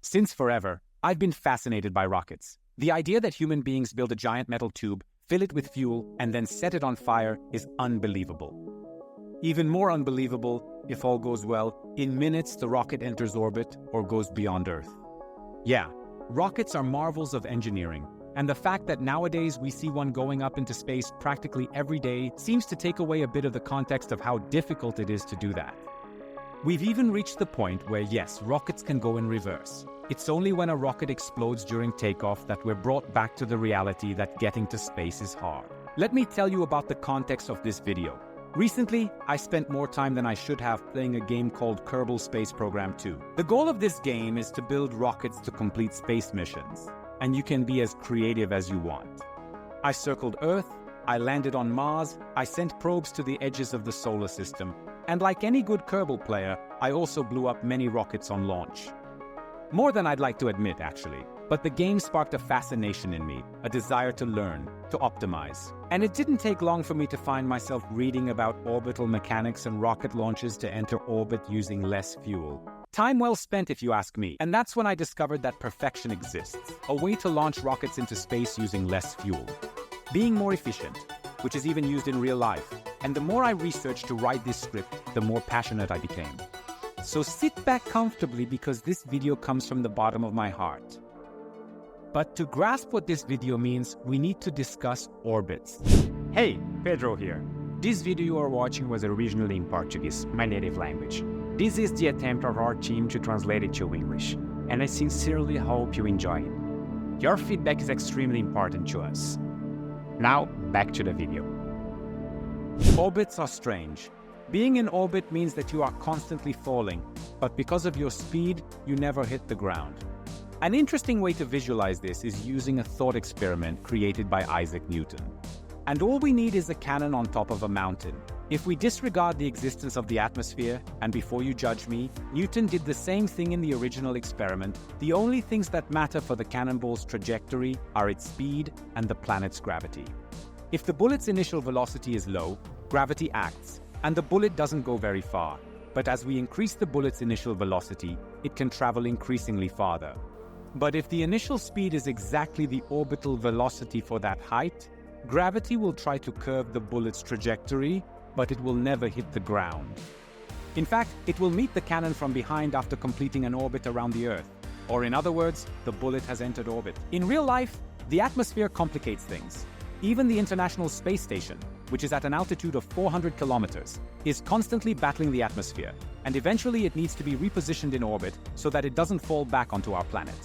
Since forever, I've been fascinated by rockets. The idea that human beings build a giant metal tube, fill it with fuel, and then set it on fire is unbelievable. Even more unbelievable, if all goes well, in minutes the rocket enters orbit or goes beyond Earth. Yeah, rockets are marvels of engineering, and the fact that nowadays we see one going up into space practically every day seems to take away a bit of the context of how difficult it is to do that. We've even reached the point where, yes, rockets can go in reverse. It's only when a rocket explodes during takeoff that we're brought back to the reality that getting to space is hard. Let me tell you about the context of this video. Recently, I spent more time than I should have playing a game called Kerbal Space Program 2. The goal of this game is to build rockets to complete space missions, and you can be as creative as you want. I circled Earth, I landed on Mars, I sent probes to the edges of the solar system, and like any good Kerbal player, I also blew up many rockets on launch. More than I'd like to admit, actually. But the game sparked a fascination in me, a desire to learn, to optimize. And it didn't take long for me to find myself reading about orbital mechanics and rocket launches to enter orbit using less fuel. Time well spent, if you ask me. And that's when I discovered that perfection exists, a way to launch rockets into space using less fuel. Being more efficient, which is even used in real life. And the more I researched to write this script, the more passionate I became. So sit back comfortably because this video comes from the bottom of my heart. But to grasp what this video means, we need to discuss orbits. Hey, Pedro here. This video you are watching was originally in Portuguese, my native language. This is the attempt of our team to translate it to English, and I sincerely hope you enjoy it. Your feedback is extremely important to us. Now, back to the video. Orbits are strange. Being in orbit means that you are constantly falling, but because of your speed, you never hit the ground. An interesting way to visualize this is using a thought experiment created by Isaac Newton. And all we need is a cannon on top of a mountain. If we disregard the existence of the atmosphere, and before you judge me, Newton did the same thing in the original experiment, the only things that matter for the cannonball's trajectory are its speed and the planet's gravity. If the bullet's initial velocity is low, gravity acts, and the bullet doesn't go very far. But as we increase the bullet's initial velocity, it can travel increasingly farther. But if the initial speed is exactly the orbital velocity for that height, gravity will try to curve the bullet's trajectory, but it will never hit the ground. In fact, it will meet the cannon from behind after completing an orbit around the Earth. Or in other words, the bullet has entered orbit. In real life, the atmosphere complicates things. Even the International Space Station, which is at an altitude of 400 kilometers, is constantly battling the atmosphere, and eventually it needs to be repositioned in orbit so that it doesn't fall back onto our planet.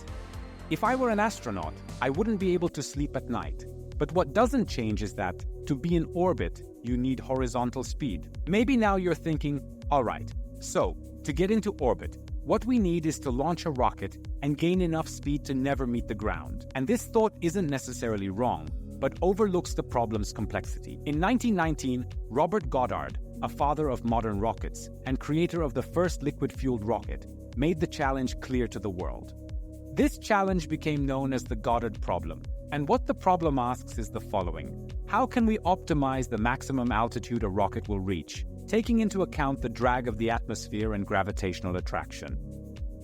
If I were an astronaut, I wouldn't be able to sleep at night. But what doesn't change is that, to be in orbit, you need horizontal speed. Maybe now you're thinking, all right, so, to get into orbit, what we need is to launch a rocket and gain enough speed to never meet the ground. And this thought isn't necessarily wrong, but overlooks the problem's complexity. In 1919, Robert Goddard, a father of modern rockets and creator of the first liquid-fueled rocket, made the challenge clear to the world. This challenge became known as the Godard Problem. And what the problem asks is the following. How can we optimize the maximum altitude a rocket will reach, taking into account the drag of the atmosphere and gravitational attraction?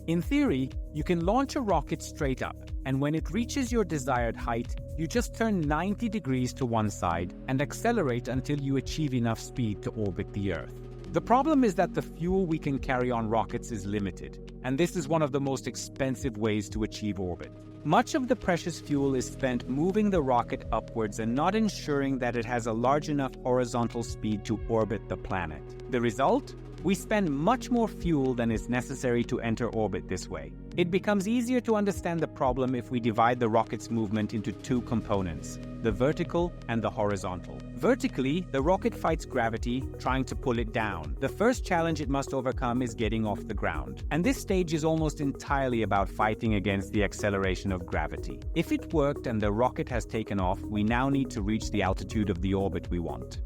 In theory, you can launch a rocket straight up, and when it reaches your desired height, you just turn 90 degrees to one side and accelerate until you achieve enough speed to orbit the Earth. The problem is that the fuel we can carry on rockets is limited, and this is one of the most expensive ways to achieve orbit. Much of the precious fuel is spent moving the rocket upwards and not ensuring that it has a large enough horizontal speed to orbit the planet. The result? We spend much more fuel than is necessary to enter orbit this way. It becomes easier to understand the problem if we divide the rocket's movement into two components, the vertical and the horizontal. Vertically, the rocket fights gravity, trying to pull it down. The first challenge it must overcome is getting off the ground. And this stage is almost entirely about fighting against the acceleration of gravity. If it worked and the rocket has taken off, we now need to reach the altitude of the orbit we want.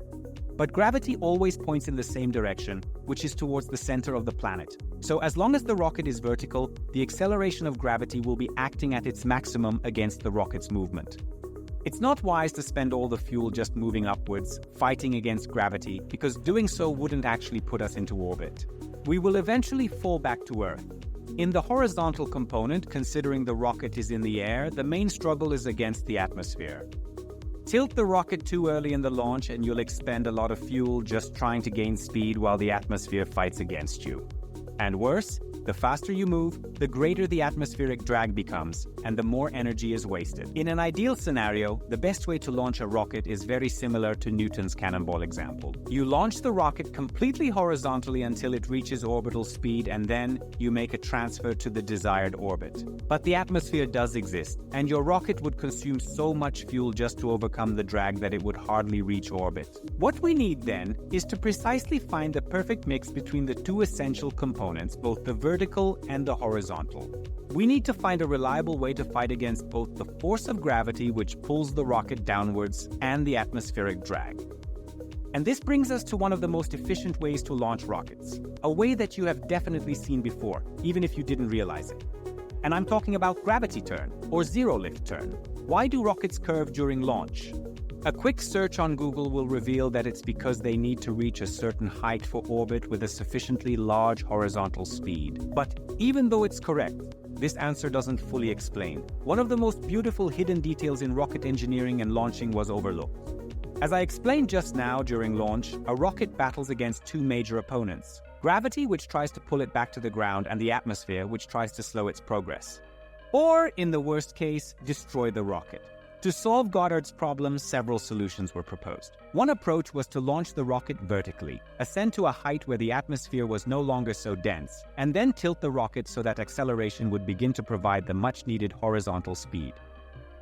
But gravity always points in the same direction, which is towards the center of the planet. So as long as the rocket is vertical, the acceleration of gravity will be acting at its maximum against the rocket's movement. It's not wise to spend all the fuel just moving upwards, fighting against gravity, because doing so wouldn't actually put us into orbit. We will eventually fall back to Earth. In the horizontal component, considering the rocket is in the air, the main struggle is against the atmosphere. Tilt the rocket too early in the launch and you'll expend a lot of fuel just trying to gain speed while the atmosphere fights against you. And worse, the faster you move, the greater the atmospheric drag becomes, and the more energy is wasted. In an ideal scenario, the best way to launch a rocket is very similar to Newton's cannonball example. You launch the rocket completely horizontally until it reaches orbital speed, and then you make a transfer to the desired orbit. But the atmosphere does exist, and your rocket would consume so much fuel just to overcome the drag that it would hardly reach orbit. What we need then is to precisely find the perfect mix between the two essential components, both the vertical and the horizontal. We need to find a reliable way to fight against both the force of gravity, which pulls the rocket downwards, and the atmospheric drag. And this brings us to one of the most efficient ways to launch rockets, a way that you have definitely seen before, even if you didn't realize it. And I'm talking about gravity turn, or zero-lift turn. Why do rockets curve during launch? A quick search on Google will reveal that it's because they need to reach a certain height for orbit with a sufficiently large horizontal speed. But even though it's correct, this answer doesn't fully explain. One of the most beautiful hidden details in rocket engineering and launching was overlooked. As I explained just now, during launch, a rocket battles against two major opponents: gravity, which tries to pull it back to the ground, and the atmosphere, which tries to slow its progress. Or, in the worst case, destroy the rocket. To solve Goddard's problem, several solutions were proposed. One approach was to launch the rocket vertically, ascend to a height where the atmosphere was no longer so dense, and then tilt the rocket so that acceleration would begin to provide the much-needed horizontal speed.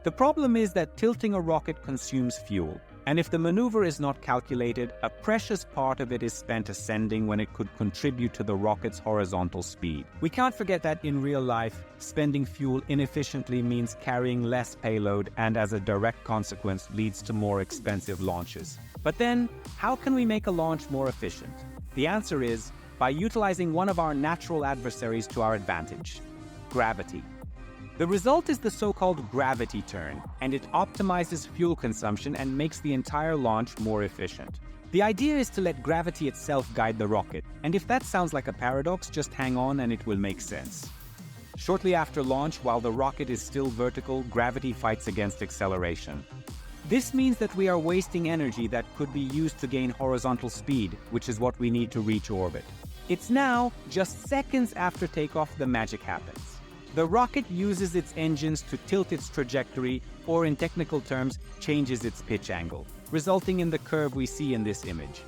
The problem is that tilting a rocket consumes fuel, and if the maneuver is not calculated, a precious part of it is spent ascending when it could contribute to the rocket's horizontal speed. We can't forget that in real life, spending fuel inefficiently means carrying less payload and as a direct consequence leads to more expensive launches. But then, how can we make a launch more efficient? The answer is by utilizing one of our natural adversaries to our advantage: gravity. The result is the so-called gravity turn, and it optimizes fuel consumption and makes the entire launch more efficient. The idea is to let gravity itself guide the rocket, and if that sounds like a paradox, just hang on and it will make sense. Shortly after launch, while the rocket is still vertical, gravity fights against acceleration. This means that we are wasting energy that could be used to gain horizontal speed, which is what we need to reach orbit. It's now, just seconds after takeoff, the magic happens. The rocket uses its engines to tilt its trajectory, or in technical terms, changes its pitch angle, resulting in the curve we see in this image.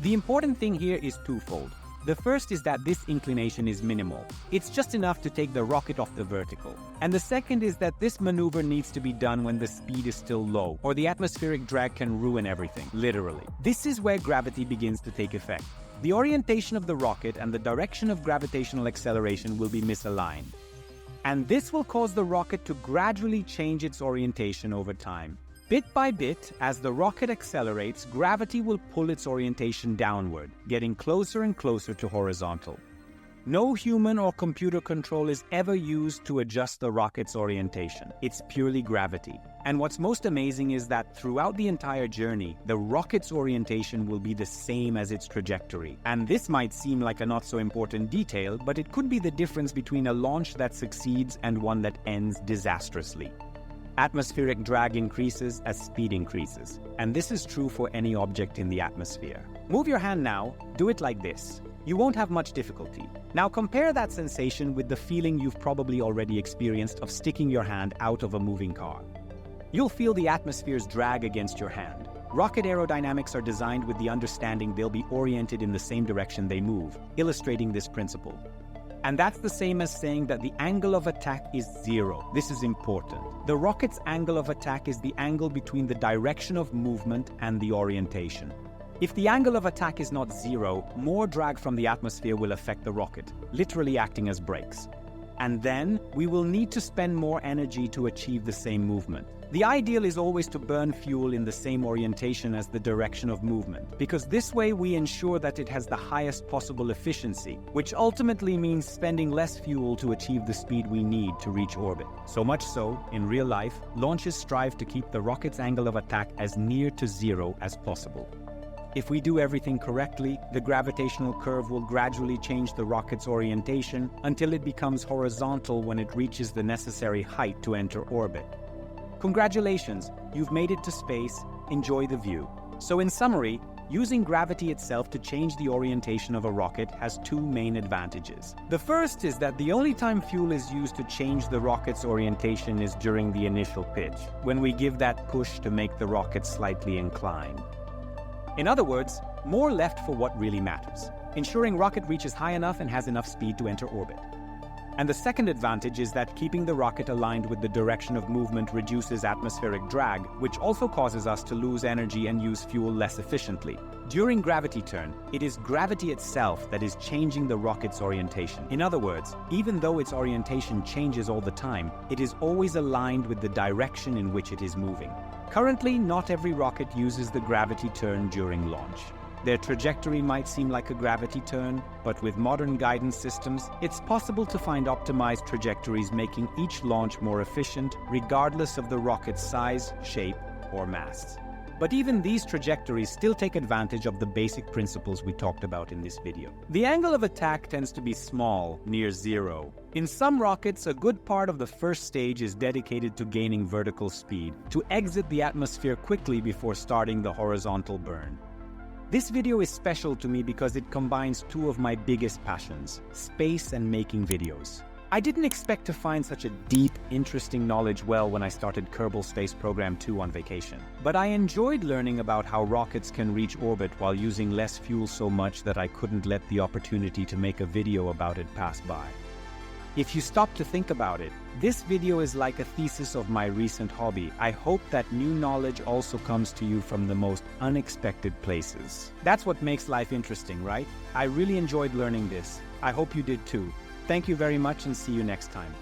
The important thing here is twofold. The first is that this inclination is minimal. It's just enough to take the rocket off the vertical. And the second is that this maneuver needs to be done when the speed is still low, or the atmospheric drag can ruin everything, literally. This is where gravity begins to take effect. The orientation of the rocket and the direction of gravitational acceleration will be misaligned. And this will cause the rocket to gradually change its orientation over time. Bit by bit, as the rocket accelerates, gravity will pull its orientation downward, getting closer and closer to horizontal. No human or computer control is ever used to adjust the rocket's orientation. It's purely gravity. And what's most amazing is that throughout the entire journey, the rocket's orientation will be the same as its trajectory. And this might seem like a not so important detail, but it could be the difference between a launch that succeeds and one that ends disastrously. Atmospheric drag increases as speed increases, and this is true for any object in the atmosphere. Move your hand now, do it like this. You won't have much difficulty. Now compare that sensation with the feeling you've probably already experienced of sticking your hand out of a moving car. You'll feel the atmosphere's drag against your hand. Rocket aerodynamics are designed with the understanding they'll be oriented in the same direction they move, illustrating this principle. And that's the same as saying that the angle of attack is zero. This is important. The rocket's angle of attack is the angle between the direction of movement and the orientation. If the angle of attack is not zero, more drag from the atmosphere will affect the rocket, literally acting as brakes. And then, we will need to spend more energy to achieve the same movement. The ideal is always to burn fuel in the same orientation as the direction of movement, because this way we ensure that it has the highest possible efficiency, which ultimately means spending less fuel to achieve the speed we need to reach orbit. So much so, in real life, launches strive to keep the rocket's angle of attack as near to zero as possible. If we do everything correctly, the gravitational curve will gradually change the rocket's orientation until it becomes horizontal when it reaches the necessary height to enter orbit. Congratulations, you've made it to space. Enjoy the view. So in summary, using gravity itself to change the orientation of a rocket has two main advantages. The first is that the only time fuel is used to change the rocket's orientation is during the initial pitch, when we give that push to make the rocket slightly incline. In other words, more left for what really matters, ensuring rocket reaches high enough and has enough speed to enter orbit. And the second advantage is that keeping the rocket aligned with the direction of movement reduces atmospheric drag, which also causes us to lose energy and use fuel less efficiently. During gravity turn, it is gravity itself that is changing the rocket's orientation. In other words, even though its orientation changes all the time, it is always aligned with the direction in which it is moving. Currently, not every rocket uses the gravity turn during launch. Their trajectory might seem like a gravity turn, but with modern guidance systems, it's possible to find optimized trajectories, making each launch more efficient, regardless of the rocket's size, shape, or mass. But even these trajectories still take advantage of the basic principles we talked about in this video. The angle of attack tends to be small, near zero. In some rockets, a good part of the first stage is dedicated to gaining vertical speed, to exit the atmosphere quickly before starting the horizontal burn. This video is special to me because it combines two of my biggest passions, space and making videos. I didn't expect to find such a deep, interesting knowledge well when I started Kerbal Space Program 2 on vacation. But I enjoyed learning about how rockets can reach orbit while using less fuel so much that I couldn't let the opportunity to make a video about it pass by. If you stop to think about it, this video is like a thesis of my recent hobby. I hope that new knowledge also comes to you from the most unexpected places. That's what makes life interesting, right? I really enjoyed learning this. I hope you did too. Thank you very much and see you next time.